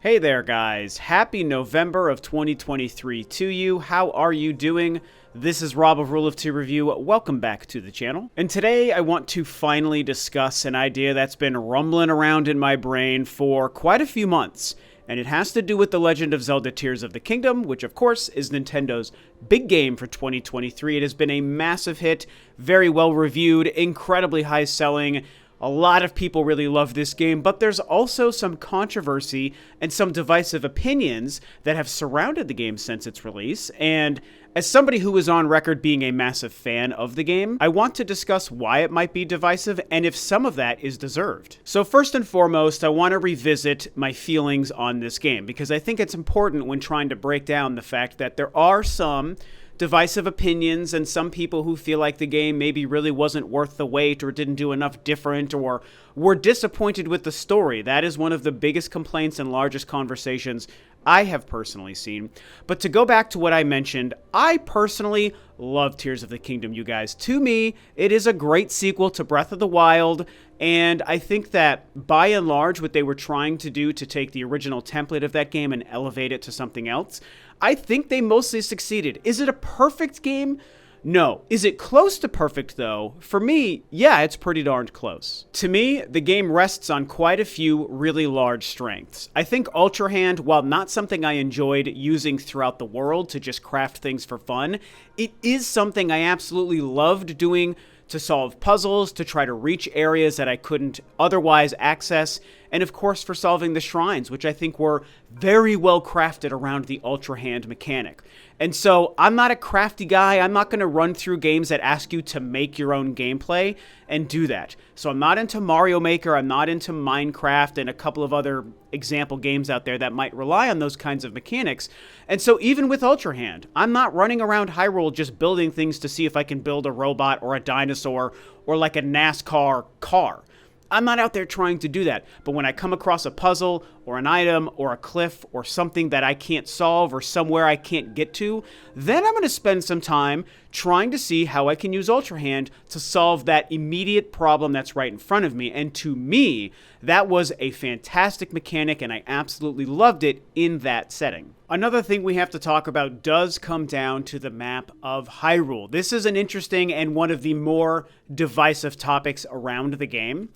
Hey there, guys. Happy November of 2023 to you. How are you doing? This is Rob of Rule of Two Review. Welcome back to the channel. And today I want to finally discuss an idea that's been rumbling around in my brain for quite a few months. And it has to do with The Legend of Zelda Tears of the Kingdom, which of course is Nintendo's big game for 2023. It has been a massive hit, very well reviewed, incredibly high selling. A lot of people really love this game, but there's also some controversy and some divisive opinions that have surrounded the game since its release. And as somebody who is on record being a massive fan of the game, I want to discuss why it might be divisive and if some of that is deserved. So first and foremost, I want to revisit my feelings on this game because I think it's important when trying to break down the fact that there are some divisive opinions and some people who feel like the game maybe really wasn't worth the wait or didn't do enough different or were disappointed with the story. That is one of the biggest complaints and largest conversations I have personally seen. But to go back to what I mentioned, I personally love Tears of the Kingdom, you guys. To me, it is a great sequel to Breath of the Wild, and I think that by and large what they were trying to do to take the original template of that game and elevate it to something else, I think they mostly succeeded. Is it a perfect game? No. Is it close to perfect, though? For me, yeah, it's pretty darned close. To me, the game rests on quite a few really large strengths. I think Ultra Hand, while not something I enjoyed using throughout the world to just craft things for fun, it is something I absolutely loved doing to solve puzzles, to try to reach areas that I couldn't otherwise access, and of course for solving the shrines, which I think were very well crafted around the Ultra Hand mechanic. And so I'm not a crafty guy. I'm not going to run through games that ask you to make your own gameplay and do that. So I'm not into Mario Maker. I'm not into Minecraft and a couple of other example games out there that might rely on those kinds of mechanics. And so even with Ultra Hand, I'm not running around Hyrule just building things to see if I can build a robot or a dinosaur or like a NASCAR car. I'm not out there trying to do that, but when I come across a puzzle or an item or a cliff or something that I can't solve or somewhere I can't get to, then I'm going to spend some time trying to see how I can use Ultra Hand to solve that immediate problem that's right in front of me. And to me, that was a fantastic mechanic and I absolutely loved it in that setting. Another thing we have to talk about does come down to the map of Hyrule. This is an interesting and one of the more divisive topics around the game.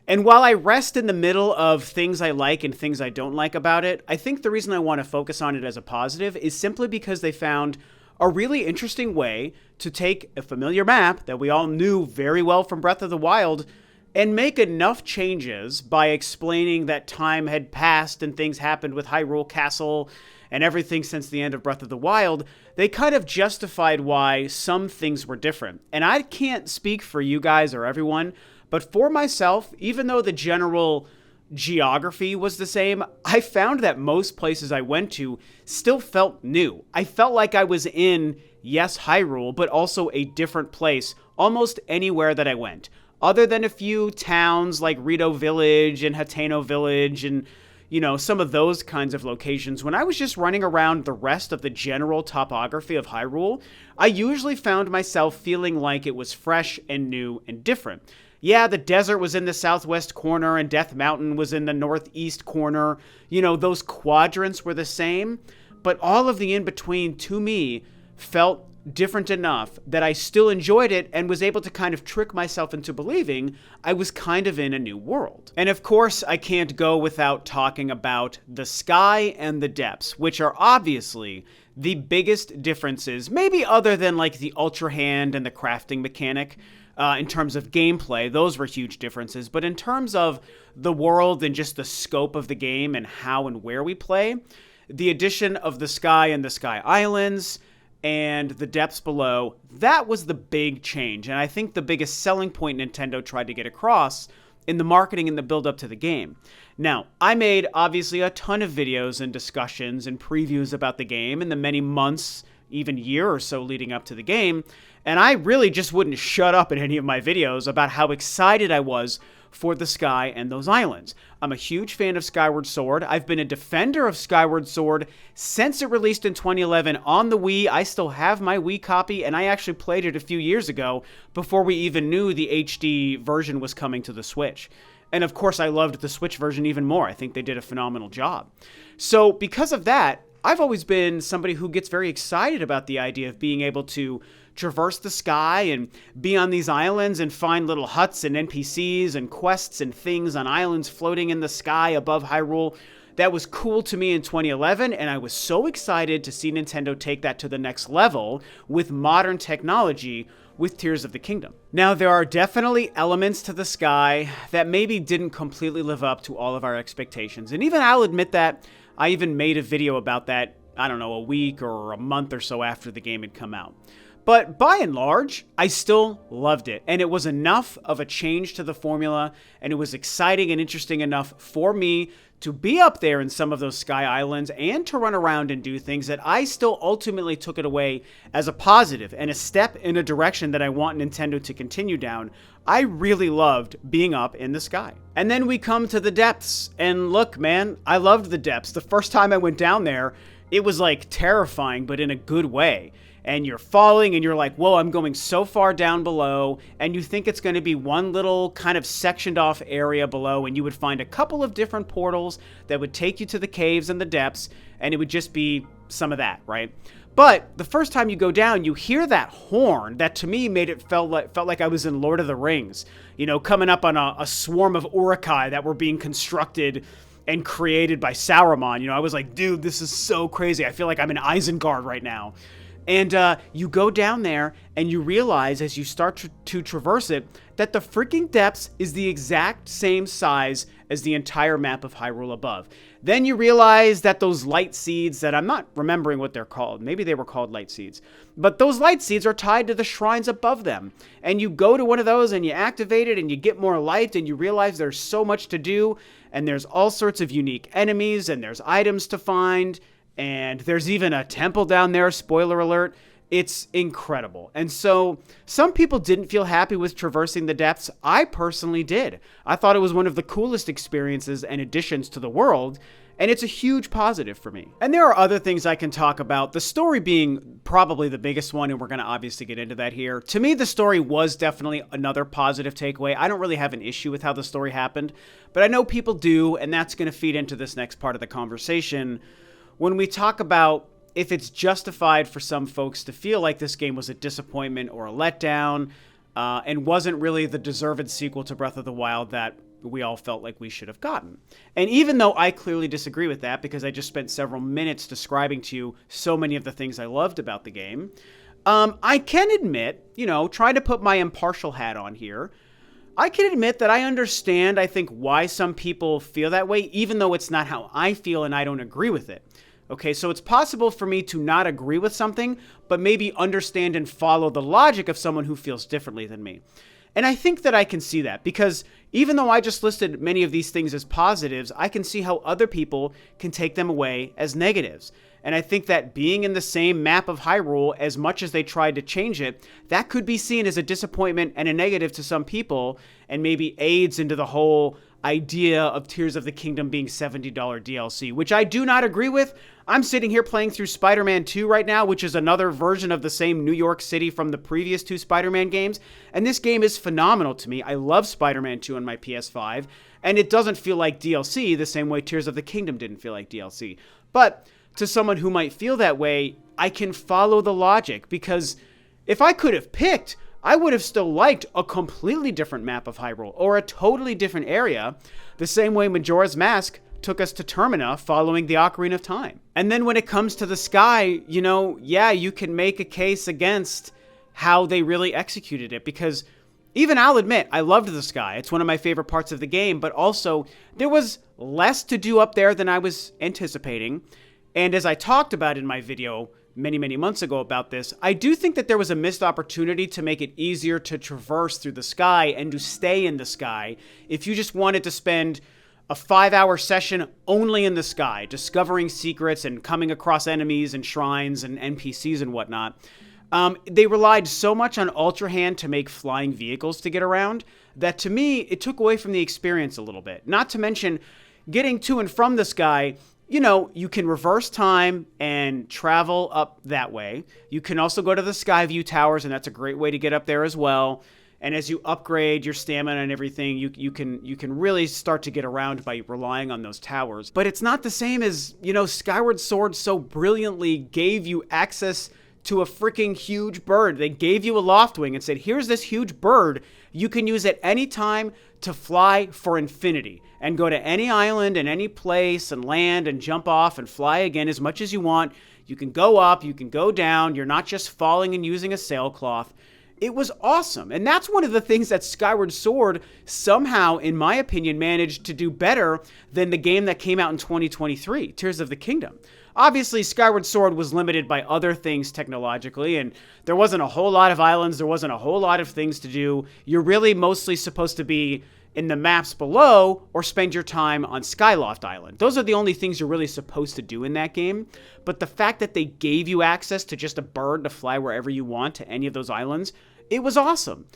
And while I rest in the middle of things I like and things I don't like about it, I think the reason I want to focus on it as a positive is simply because they found a really interesting way to take a familiar map that we all knew very well from Breath of the Wild and make enough changes by explaining that time had passed and things happened with Hyrule Castle and everything since the end of Breath of the Wild. They kind of justified why some things were different. And I can't speak for you guys or everyone, but for myself, even though the general geography was the same, I found that most places I went to still felt new. I felt like I was in, yes, Hyrule, but also a different place almost anywhere that I went. Other than a few towns like Rito Village and Hateno Village and, you know, some of those kinds of locations, when I was just running around the rest of the general topography of Hyrule, I usually found myself feeling like it was fresh and new and different. Yeah, the desert was in the southwest corner and Death Mountain was in the northeast corner. You know, those quadrants were the same, but all of the in-between to me felt different enough that I still enjoyed it and was able to kind of trick myself into believing I was kind of in a new world. And of course, I can't go without talking about the sky and the depths, which are obviously the biggest differences, maybe other than like the Ultra Hand and the crafting mechanic. In terms of gameplay, those were huge differences. But in terms of the world and just the scope of the game and how and where we play, the addition of the sky and the Sky Islands and the depths below, that was the big change. And I think the biggest selling point Nintendo tried to get across in the marketing and the build-up to the game. Now, I made, obviously, a ton of videos and discussions and previews about the game in the many months, even year or so leading up to the game, and I really just wouldn't shut up in any of my videos about how excited I was for the sky and those islands. I'm a huge fan of Skyward Sword. I've been a defender of Skyward Sword since it released in 2011 on the Wii. I still have my Wii copy, and I actually played it a few years ago before we even knew the HD version was coming to the Switch. And of course, I loved the Switch version even more. I think they did a phenomenal job. So because of that, I've always been somebody who gets very excited about the idea of being able to traverse the sky and be on these islands and find little huts and NPCs and quests and things on islands floating in the sky above Hyrule. That was cool to me in 2011, and I was so excited to see Nintendo take that to the next level with modern technology with Tears of the Kingdom. Now, there are definitely elements to the sky that maybe didn't completely live up to all of our expectations. And even I'll admit that I even made a video about that, I don't know, a week or a month or so after the game had come out. But by and large, I still loved it. And it was enough of a change to the formula, and it was exciting and interesting enough for me to be up there in some of those sky islands and to run around and do things that I still ultimately took it away as a positive and a step in a direction that I want Nintendo to continue down. I really loved being up in the sky. And then we come to the depths. And look, man, I loved the depths. The first time I went down there, it was like terrifying, but in a good way. And you're falling and you're like, whoa, I'm going so far down below. And you think it's going to be one little kind of sectioned off area below, and you would find a couple of different portals that would take you to the caves and the depths, and it would just be some of that, right? But the first time you go down, you hear that horn that to me made it felt like I was in Lord of the Rings, you know, coming up on a swarm of Urukai that were being constructed and created by Sauron. You know, I was like, dude, this is so crazy. I feel like I'm in Isengard right now. And you go down there and you realize as you start to traverse it that the freaking depths is the exact same size as the entire map of Hyrule above. Then you realize that those light seeds that I'm not remembering what they're called. Maybe they were called light seeds. But those light seeds are tied to the shrines above them. And you go to one of those and you activate it and you get more light and you realize there's so much to do. And there's all sorts of unique enemies and there's items to find. And there's even a temple down there, spoiler alert. It's incredible. And so some people didn't feel happy with traversing the depths. I personally did. I thought it was one of the coolest experiences and additions to the world, and it's a huge positive for me. And there are other things I can talk about, the story being probably the biggest one, and we're going to obviously get into that here. To me, the story was definitely another positive takeaway. I don't really have an issue with how the story happened, but I know people do, and that's going to feed into this next part of the conversation. When we talk about if it's justified for some folks to feel like this game was a disappointment or a letdown and wasn't really the deserved sequel to Breath of the Wild that we all felt like we should have gotten. And even though I clearly disagree with that because I just spent several minutes describing to you so many of the things I loved about the game, I can admit, you know, trying to put my impartial hat on here, I can admit that I understand, I think, why some people feel that way, even though it's not how I feel and I don't agree with it. Okay, so it's possible for me to not agree with something, but maybe understand and follow the logic of someone who feels differently than me. And I think that I can see that because even though I just listed many of these things as positives, I can see how other people can take them away as negatives. And I think that being in the same map of Hyrule, as much as they tried to change it, that could be seen as a disappointment and a negative to some people and maybe aids into the whole idea of Tears of the Kingdom being $70 DLC, which I do not agree with. I'm sitting here playing through Spider-Man 2 right now, which is another version of the same New York City from the previous two Spider-Man games, and this game is phenomenal to me. I love Spider-Man 2 on my PS5, and it doesn't feel like DLC the same way Tears of the Kingdom didn't feel like DLC. But to someone who might feel that way, I can follow the logic, because if I could have picked, I would have still liked a completely different map of Hyrule, or a totally different area, the same way Majora's Mask took us to Termina following the Ocarina of Time. And then when it comes to the sky, you know, yeah, you can make a case against how they really executed it, because even I'll admit, I loved the sky. It's one of my favorite parts of the game, but also there was less to do up there than I was anticipating. And as I talked about in my video many months ago about this, I do think that there was a missed opportunity to make it easier to traverse through the sky and to stay in the sky if you just wanted to spend a 5-hour session only in the sky, discovering secrets and coming across enemies and shrines and NPCs and whatnot. They relied so much on Ultra Hand to make flying vehicles to get around that to me, it took away from the experience a little bit. Not to mention, getting to and from the sky, you know, you can reverse time and travel up that way. You can also go to the Skyview Towers, and that's a great way to get up there as well. And as you upgrade your stamina and everything, you can really start to get around by relying on those towers. But it's not the same as, Skyward Sword so brilliantly gave you access to a freaking huge bird. They gave you a Loftwing and said, here's this huge bird you can use at any time to fly for infinity and go to any island and any place and land and jump off and fly again as much as you want. You can go up, you can go down. You're not just falling and using a sailcloth. It was awesome. And that's one of the things that Skyward Sword somehow, in my opinion, managed to do better than the game that came out in 2023, Tears of the Kingdom. Obviously, Skyward Sword was limited by other things technologically, and there wasn't a whole lot of islands, there wasn't a whole lot of things to do. You're really mostly supposed to be in the maps below or spend your time on Skyloft Island. Those are the only things you're really supposed to do in that game. But the fact that they gave you access to just a bird to fly wherever you want to any of those islands, it was awesome.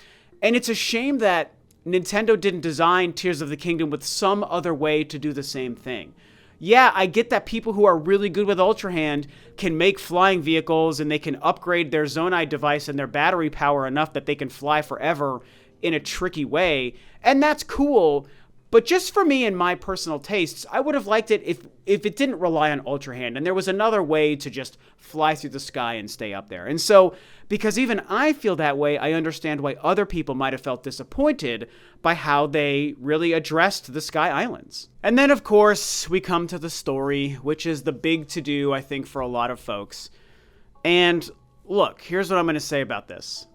And it's a shame that Nintendo didn't design Tears of the Kingdom with some other way to do the same thing. Yeah, I get that people who are really good with Ultra Hand can make flying vehicles and they can upgrade their Zonai device and their battery power enough that they can fly forever in a tricky way, and that's cool. But just for me and my personal tastes, I would have liked it if it didn't rely on Ultra Hand and there was another way to just fly through the sky and stay up there. And so, because even I feel that way, I understand why other people might have felt disappointed by how they really addressed the Sky Islands. And then, of course, we come to the story, which is the big to-do, I think, for a lot of folks. And look, here's what I'm going to say about this.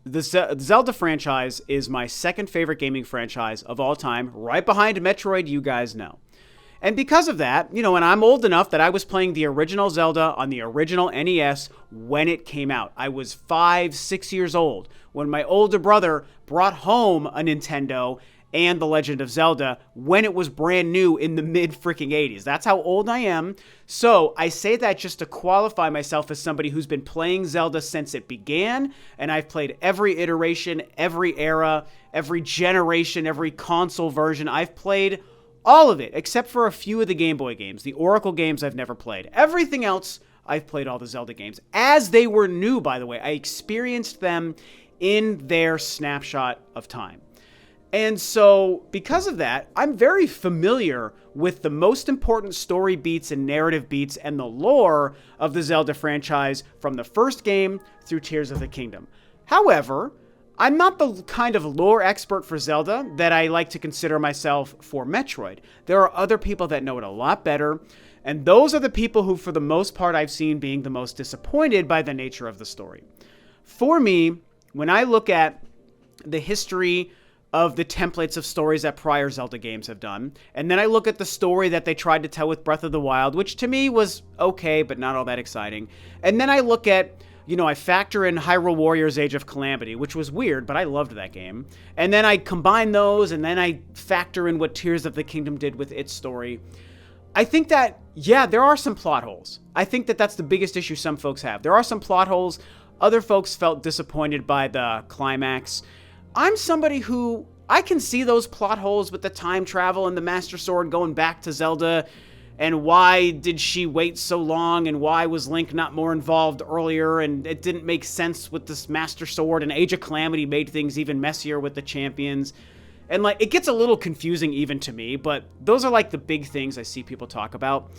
The Zelda franchise is my second favorite gaming franchise of all time, right behind Metroid, you guys know. And because of that, and I'm old enough that I was playing the original Zelda on the original NES when it came out. I was 5, 6 years old when my older brother brought home a Nintendo and The Legend of Zelda when it was brand new in the mid-freaking 80s. That's how old I am. So I say that just to qualify myself as somebody who's been playing Zelda since it began, and I've played every iteration, every era, every generation, every console version. I've played all of it, except for a few of the Game Boy games. The Oracle games I've never played. Everything else, I've played all the Zelda games. As they were new, by the way. I experienced them in their snapshot of time. And so, because of that, I'm very familiar with the most important story beats and narrative beats and the lore of the Zelda franchise from the first game through Tears of the Kingdom. However, I'm not the kind of lore expert for Zelda that I like to consider myself for Metroid. There are other people that know it a lot better, and those are the people who, for the most part, I've seen being the most disappointed by the nature of the story. For me, when I look at the history of the templates of stories that prior Zelda games have done, and then I look at the story that they tried to tell with Breath of the Wild, which to me was okay, but not all that exciting. And then I look at, I factor in Hyrule Warriors Age of Calamity, which was weird, but I loved that game. And then I combine those, and then I factor in what Tears of the Kingdom did with its story. I think that, yeah, there are some plot holes. I think that that's the biggest issue some folks have. There are some plot holes. Other folks felt disappointed by the climax. I'm somebody who, I can see those plot holes with the time travel and the Master Sword going back to Zelda, and why did she wait so long, and why was Link not more involved earlier, and it didn't make sense with this Master Sword, and Age of Calamity made things even messier with the champions. And it gets a little confusing even to me, but those are the big things I see people talk about.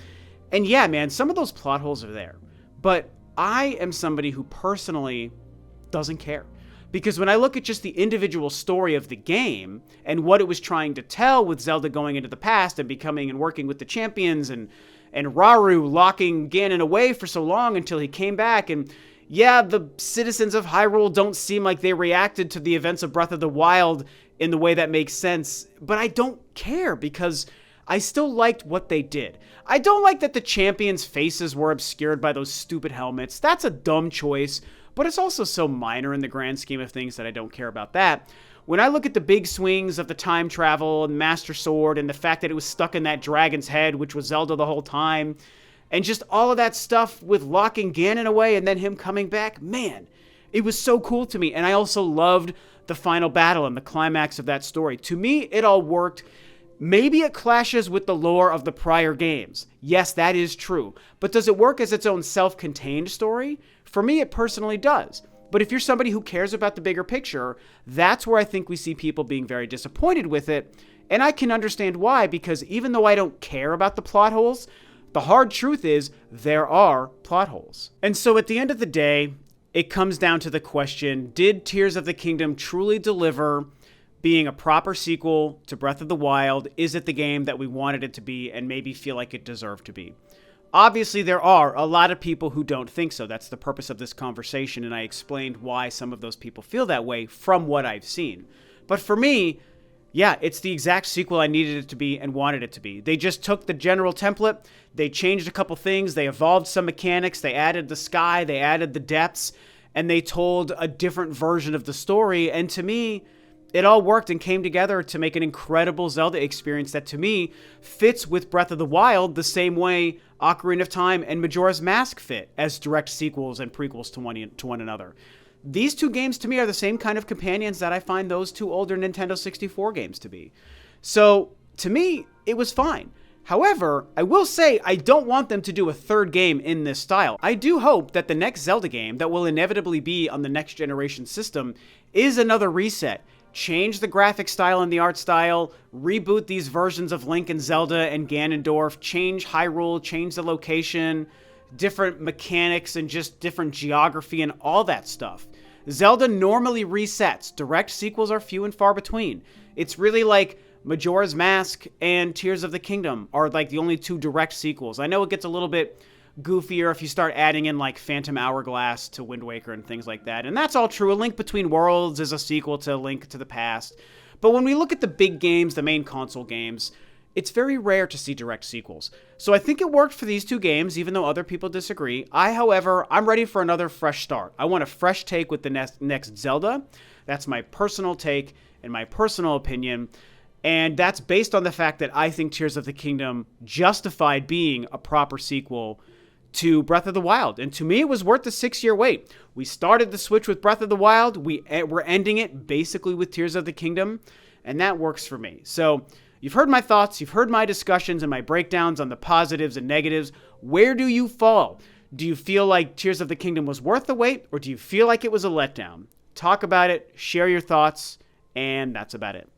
And yeah, man, some of those plot holes are there. But I am somebody who personally doesn't care. Because when I look at just the individual story of the game and what it was trying to tell with Zelda going into the past and becoming and working with the champions and Rauru locking Ganon away for so long until he came back, and yeah, the citizens of Hyrule don't seem like they reacted to the events of Breath of the Wild in the way that makes sense, but I don't care because I still liked what they did. I don't like that the champions' faces were obscured by those stupid helmets. That's a dumb choice. But it's also so minor in the grand scheme of things that I don't care about that. When I look at the big swings of the time travel and Master Sword and the fact that it was stuck in that dragon's head, which was Zelda the whole time, and just all of that stuff with locking Ganon away and then him coming back, man, it was so cool to me. And I also loved the final battle and the climax of that story. To me, it all worked. Maybe it clashes with the lore of the prior games. Yes, that is true. But does it work as its own self-contained story? For me, it personally does. But if you're somebody who cares about the bigger picture, that's where I think we see people being very disappointed with it. And I can understand why, because even though I don't care about the plot holes, the hard truth is there are plot holes. And so at the end of the day, it comes down to the question, did Tears of the Kingdom truly deliver being a proper sequel to Breath of the Wild? Is it the game that we wanted it to be and maybe feel like it deserved to be? Obviously, there are a lot of people who don't think so. That's the purpose of this conversation, and I explained why some of those people feel that way from what I've seen. But for me, yeah, it's the exact sequel I needed it to be and wanted it to be. They just took the general template, they changed a couple things, they evolved some mechanics, they added the sky, they added the depths, and they told a different version of the story. And to me, it all worked and came together to make an incredible Zelda experience that, to me, fits with Breath of the Wild the same way Ocarina of Time and Majora's Mask fit as direct sequels and prequels to one another. These two games, to me, are the same kind of companions that I find those two older Nintendo 64 games to be. So, to me, it was fine. However, I will say I don't want them to do a third game in this style. I do hope that the next Zelda game that will inevitably be on the next generation system is another reset. Change the graphic style and the art style, reboot these versions of Link and Zelda and Ganondorf, change Hyrule, change the location, different mechanics and just different geography and all that stuff. Zelda normally resets. Direct sequels are few and far between. It's really like Majora's Mask and Tears of the Kingdom are like the only two direct sequels. I know it gets a little bit goofier if you start adding in like Phantom Hourglass to Wind Waker and things like that. And that's all true. A Link Between Worlds is a sequel to Link to the Past. But when we look at the big games, the main console games, it's very rare to see direct sequels. So I think it worked for these two games, even though other people disagree. However, I'm ready for another fresh start. I want a fresh take with the next Zelda. That's my personal take and my personal opinion. And that's based on the fact that I think Tears of the Kingdom justified being a proper sequel to Breath of the Wild. And to me, it was worth the 6-year wait. We started the Switch with Breath of the Wild. We're ending it basically with Tears of the Kingdom. And that works for me. So you've heard my thoughts. You've heard my discussions and my breakdowns on the positives and negatives. Where do you fall? Do you feel like Tears of the Kingdom was worth the wait? Or do you feel like it was a letdown? Talk about it. Share your thoughts. And that's about it.